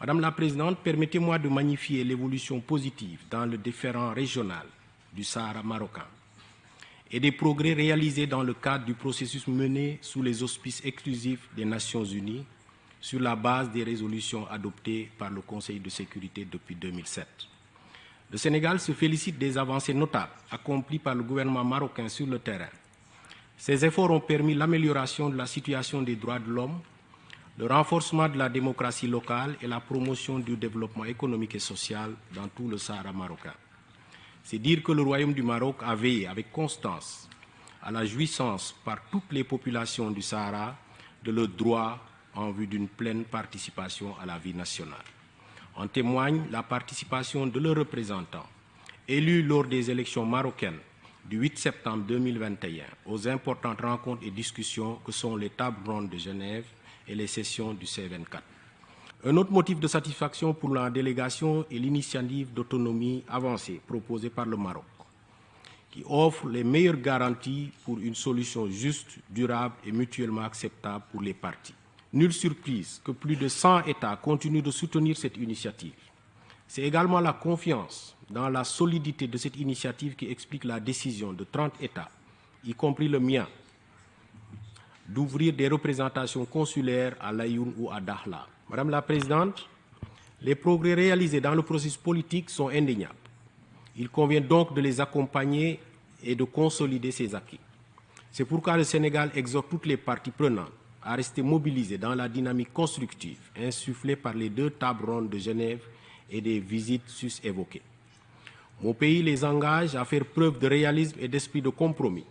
Madame la Présidente, permettez-moi de magnifier l'évolution positive dans le différend régional du Sahara marocain et des progrès réalisés dans le cadre du processus mené sous les auspices exclusifs des Nations Unies sur la base des résolutions adoptées par le Conseil de sécurité depuis 2007. Le Sénégal se félicite des avancées notables accomplies par le gouvernement marocain sur le terrain. Ces efforts ont permis l'amélioration de la situation des droits de l'homme, le renforcement de la démocratie locale et la promotion du développement économique et social dans tout le Sahara marocain. C'est dire que le Royaume du Maroc a veillé avec constance à la jouissance par toutes les populations du Sahara de leurs droits en vue d'une pleine participation à la vie nationale. En témoigne la participation de leurs représentants, élus lors des élections marocaines du 8 septembre 2021 aux importantes rencontres et discussions que sont les tables rondes de Genève et les sessions du C24. Un autre motif de satisfaction pour la délégation est l'initiative d'autonomie avancée proposée par le Maroc, qui offre les meilleures garanties pour une solution juste, durable et mutuellement acceptable pour les parties. Nulle surprise que plus de 100 États continuent de soutenir cette initiative. C'est également la confiance dans la solidité de cette initiative qui explique la décision de 30 États, y compris le mien, d'ouvrir des représentations consulaires à Laayoune ou à Dakhla. Madame la Présidente, les progrès réalisés dans le processus politique sont indéniables. Il convient donc de les accompagner et de consolider ces acquis. C'est pourquoi le Sénégal exhorte toutes les parties prenantes à rester mobilisées dans la dynamique constructive insufflée par les 2 tables rondes de Genève et des visites sus-évoquées. Mon pays les engage à faire preuve de réalisme et d'esprit de compromis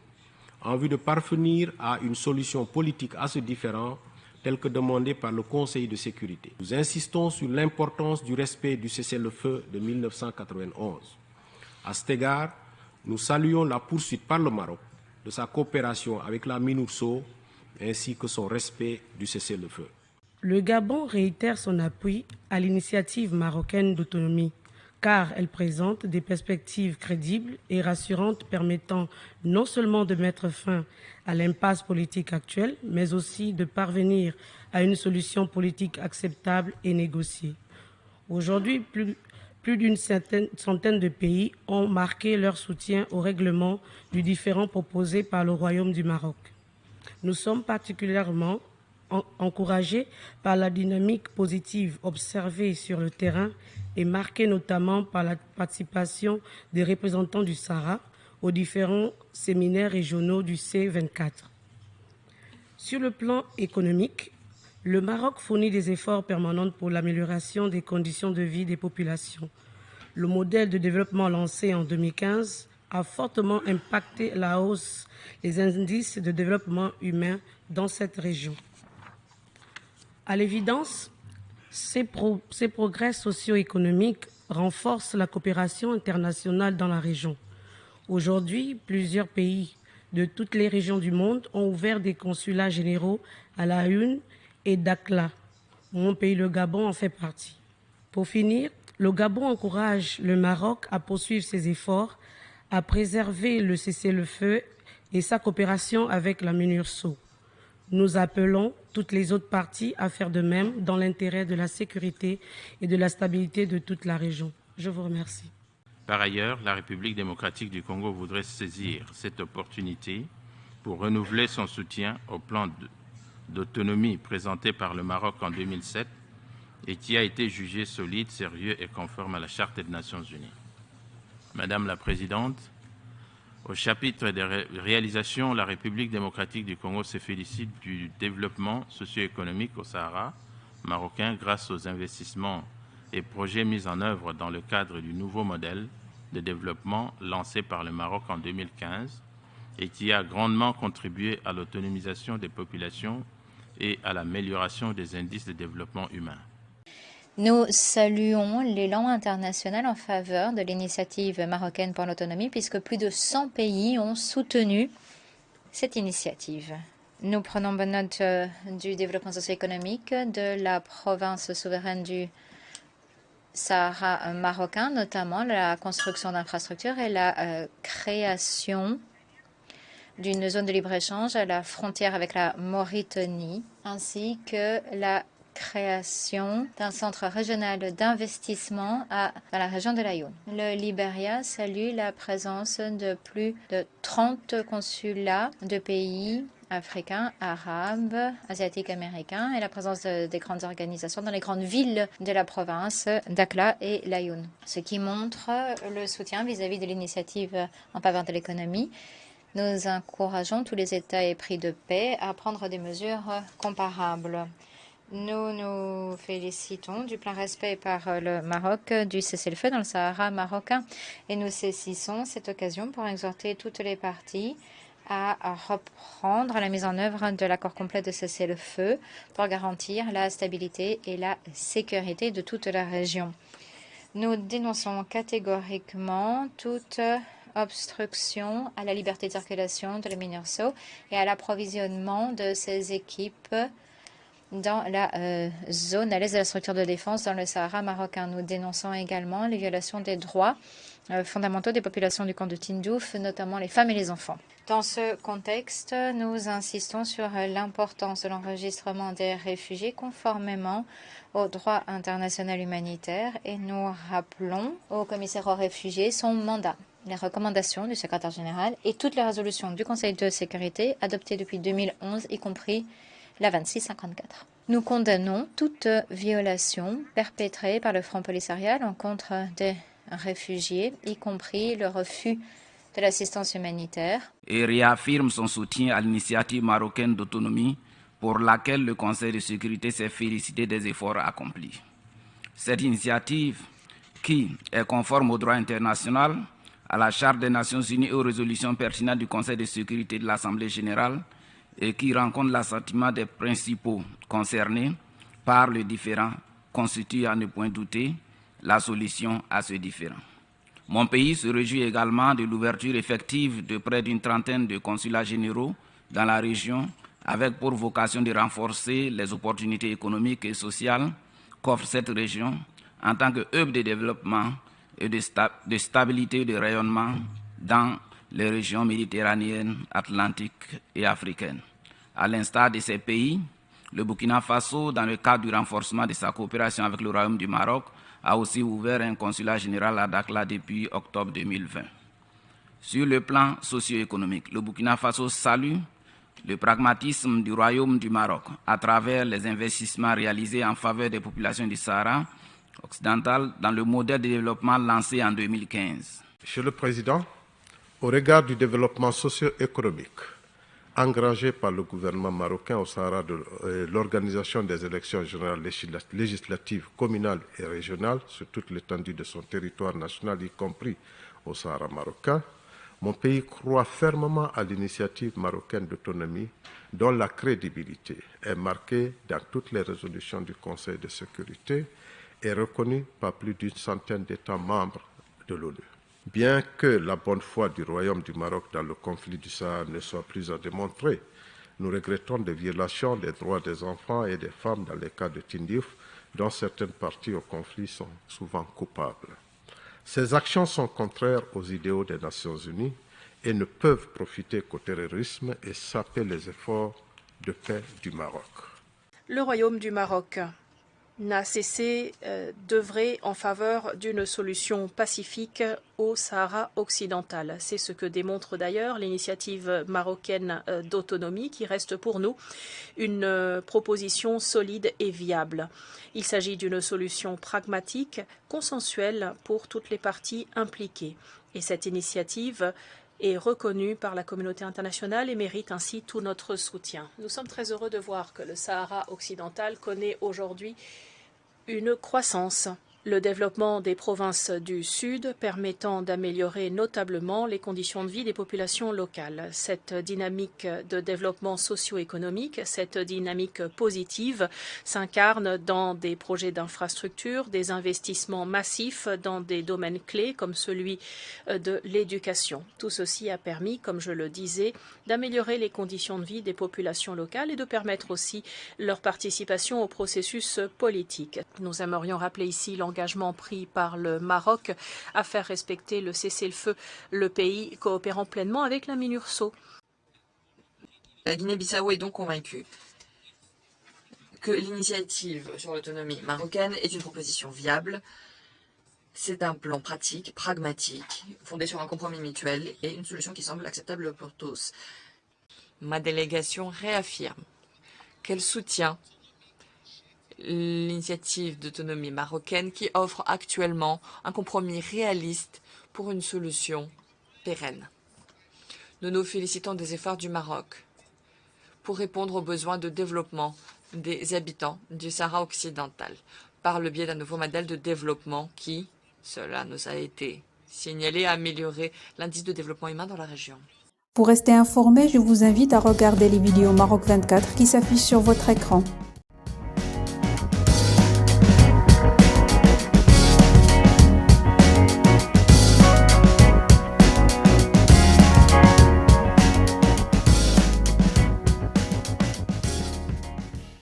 en vue de parvenir à une solution politique à ce différend tel que demandé par le Conseil de sécurité. Nous insistons sur l'importance du respect du cessez-le-feu de 1991. À cet égard, nous saluons la poursuite par le Maroc de sa coopération avec la MINURSO ainsi que son respect du cessez-le-feu. Le Gabon réitère son appui à l'initiative marocaine d'autonomie, car elle présente des perspectives crédibles et rassurantes permettant non seulement de mettre fin à l'impasse politique actuelle, mais aussi de parvenir à une solution politique acceptable et négociée. Aujourd'hui, plus d'une centaine de pays ont marqué leur soutien au règlement du différend proposé par le Royaume du Maroc. Nous sommes particulièrement encouragés par la dynamique positive observée sur le terrain et marquée notamment par la participation des représentants du Sahara aux différents séminaires régionaux du C24. Sur le plan économique, le Maroc fournit des efforts permanents pour l'amélioration des conditions de vie des populations. Le modèle de développement lancé en 2015 a fortement impacté la hausse des indices de développement humain dans cette région. À l'évidence, ces progrès socio-économiques renforcent la coopération internationale dans la région. Aujourd'hui, plusieurs pays de toutes les régions du monde ont ouvert des consulats généraux à Laayoune et Dakhla. Mon pays, le Gabon, en fait partie. Pour finir, le Gabon encourage le Maroc à poursuivre ses efforts, à préserver le cessez-le-feu et sa coopération avec la MINURSO. Nous appelons toutes les autres parties à faire de même dans l'intérêt de la sécurité et de la stabilité de toute la région. Je vous remercie. Par ailleurs, la République démocratique du Congo voudrait saisir cette opportunité pour renouveler son soutien au plan d'autonomie présenté par le Maroc en 2007 et qui a été jugé solide, sérieux et conforme à la Charte des Nations Unies. Madame la Présidente, au chapitre des réalisations, la République démocratique du Congo se félicite du développement socio-économique au Sahara marocain grâce aux investissements et projets mis en œuvre dans le cadre du nouveau modèle de développement lancé par le Maroc en 2015 et qui a grandement contribué à l'autonomisation des populations et à l'amélioration des indices de développement humain. Nous saluons l'élan international en faveur de l'initiative marocaine pour l'autonomie puisque plus de 100 pays ont soutenu cette initiative. Nous prenons bonne note du développement socio-économique de la province souveraine du Sahara marocain, notamment la construction d'infrastructures et la création d'une zone de libre-échange à la frontière avec la Mauritanie, ainsi que la création d'un centre régional d'investissement dans la région de l'Ayoune. Le Libéria salue la présence de plus de 30 consulats de pays africains, arabes, asiatiques, américains et la présence des grandes organisations dans les grandes villes de la province, Dakhla et l'Ayoune. Ce qui montre le soutien vis-à-vis de l'initiative en faveur de l'économie. Nous encourageons tous les États épris de paix à prendre des mesures comparables. Nous nous félicitons du plein respect par le Maroc du cessez-le-feu dans le Sahara marocain et nous saisissons cette occasion pour exhorter toutes les parties à reprendre la mise en œuvre de l'accord complet de cessez-le-feu pour garantir la stabilité et la sécurité de toute la région. Nous dénonçons catégoriquement toute obstruction à la liberté de circulation de la MINURSO et à l'approvisionnement de ces équipes dans la zone à l'est de la structure de défense dans le Sahara marocain. Nous dénonçons également les violations des droits fondamentaux des populations du camp de Tindouf, notamment les femmes et les enfants. Dans ce contexte, nous insistons sur l'importance de l'enregistrement des réfugiés conformément au droit international humanitaire et nous rappelons au commissaire aux réfugiés son mandat, les recommandations du secrétaire général et toutes les résolutions du Conseil de sécurité adoptées depuis 2011, y compris la 2654. Nous condamnons toute violation perpétrée par le Front Polisario à l'encontre des réfugiés, y compris le refus de l'assistance humanitaire. Et réaffirme son soutien à l'initiative marocaine d'autonomie pour laquelle le Conseil de sécurité s'est félicité des efforts accomplis. Cette initiative, qui est conforme au droit international, à la Charte des Nations Unies et aux résolutions pertinentes du Conseil de sécurité de l'Assemblée générale, et qui rencontre l'assentiment des principaux concernés par le différend, constitue à ne point douter la solution à ce différend. Mon pays se réjouit également de l'ouverture effective de près d'une trentaine de consulats généraux dans la région, avec pour vocation de renforcer les opportunités économiques et sociales qu'offre cette région en tant que hub de développement et de stabilité et de rayonnement dans les régions méditerranéennes, atlantiques et africaines. À l'instar de ces pays, le Burkina Faso, dans le cadre du renforcement de sa coopération avec le Royaume du Maroc, a aussi ouvert un consulat général à Dakhla depuis octobre 2020. Sur le plan socio-économique, le Burkina Faso salue le pragmatisme du Royaume du Maroc à travers les investissements réalisés en faveur des populations du Sahara occidental dans le modèle de développement lancé en 2015. Monsieur le Président, au regard du développement socio-économique engrangé par le gouvernement marocain au Sahara de l'organisation des élections générales législatives communales et régionales sur toute l'étendue de son territoire national, y compris au Sahara marocain, mon pays croit fermement à l'initiative marocaine d'autonomie dont la crédibilité est marquée dans toutes les résolutions du Conseil de sécurité et reconnue par plus d'une centaine d'États membres de l'ONU. Bien que la bonne foi du Royaume du Maroc dans le conflit du Sahara ne soit plus à démontrer, nous regrettons des violations des droits des enfants et des femmes dans les cas de Tindouf, dont certaines parties au conflit sont souvent coupables. Ces actions sont contraires aux idéaux des Nations Unies et ne peuvent profiter qu'au terrorisme et saper les efforts de paix du Maroc. Le Royaume du Maroc n'a cessé d'œuvrer en faveur d'une solution pacifique au Sahara occidental. C'est ce que démontre d'ailleurs l'initiative marocaine d'autonomie qui reste pour nous une proposition solide et viable. Il s'agit d'une solution pragmatique, consensuelle pour toutes les parties impliquées. Et cette initiative est reconnue par la communauté internationale et mérite ainsi tout notre soutien. Nous sommes très heureux de voir que le Sahara occidental connaît aujourd'hui une croissance. Le développement des provinces du Sud permettant d'améliorer notablement les conditions de vie des populations locales. Cette dynamique de développement socio-économique, cette dynamique positive s'incarne dans des projets d'infrastructure, des investissements massifs dans des domaines clés comme celui de l'éducation. Tout ceci a permis, comme je le disais, d'améliorer les conditions de vie des populations locales et de permettre aussi leur participation au processus politique. Nous aimerions rappeler ici l'engagement pris par le Maroc à faire respecter le cessez-le-feu, le pays coopérant pleinement avec la MINURSO. La Guinée-Bissau est donc convaincue que l'initiative sur l'autonomie marocaine est une proposition viable. C'est un plan pratique, pragmatique, fondé sur un compromis mutuel et une solution qui semble acceptable pour tous. Ma délégation réaffirme qu'elle soutient l'initiative d'autonomie marocaine qui offre actuellement un compromis réaliste pour une solution pérenne. Nous nous félicitons des efforts du Maroc pour répondre aux besoins de développement des habitants du Sahara occidental par le biais d'un nouveau modèle de développement qui, cela nous a été signalé, a amélioré l'indice de développement humain dans la région. Pour rester informé, je vous invite à regarder les vidéos Maroc 24 qui s'affichent sur votre écran.